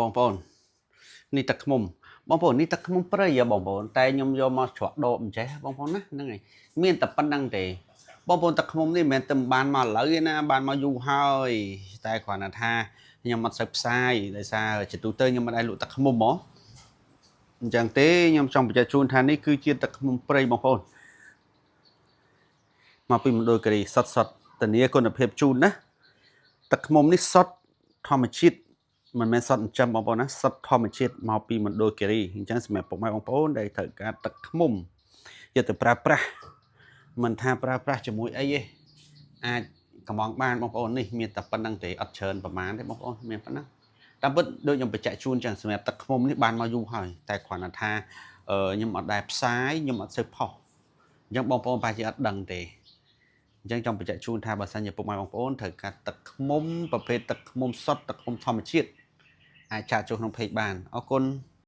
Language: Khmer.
បងប្អូននេះទឹកឃ្មុំបងប្អូននេះទឹកឃ្មុំព្រៃបងប្អូនតែខ្ញុំយកមកច្រកដបអញ្ចេះបងប្អូនណាហ្នឹងហើយមានតែប៉ុណ្្នឹងទេបងប្អូនទឹកឃ្មុំនេះមិនមែនតែបានមកឥឡូវទេណាបានមកយូរហើយតែគ្រាន់តែថាខ្ញុំអត់សូវផ្សាយដោយសារជាទូទៅខ្ញុំមិនដែលលក់ទឹកឃ្មុំហ៎អញ្ចឹងទេខ្ញុំចង់បញ្ជាក់ជូនថានេះគឺជាទឹកឃ្មុំព្រៃបងប្អូនមកពីមណ្ឌលគិរីសុទ្ធធានាគុណភាពជូនណាទឹកឃ្មុំនេះសុទ្ធធម្មជាតិមិនមែនសុទ្ធចិញ្ចឹមបងប្អូនណាសុទ្ធធម្មជាតិមកពីមណ្ឌលគិរីអញ្ចឹងសម្រាប់ពុកម៉ែបងប្អូនដែលត្រូវការទឹកឃ្មុំយកទៅប្រើប្រាស់មិនថាប្រើប្រាស់ជាមួយអីទេអាចកំងបានបងប្អូននេះមានតែប៉ុណ្្នឹងទេអត់ច្រើនប្រហែលទេបងប្អូនមានប៉ុណ្ណឹងតាមពិតដូចខ្ញុំបញ្ជាក់ជូនចឹងសម្រាប់ទឹកឃ្មុំនេះបានមកយូរហើយតែគ្រាន់តែថាខ្ញុំអត់ដែលផ្សាយខ្ញុំអត់សូវផុសអញ្ចឹងបងប្អូនប្រហែលជាអត់ដឹងទេអញ្ចឹងចង់បញ្ជាក់ជូនថាបើសិនជាពុកម៉ែបងប្អូនត្រូវការទឹកឃ្មុំប្រភេទទឹកឃ្មុំសុទ្ធទឹកឃ្មុំធម្មជាតិអាចចាក់ចូលក្នុង page បានអរគុណ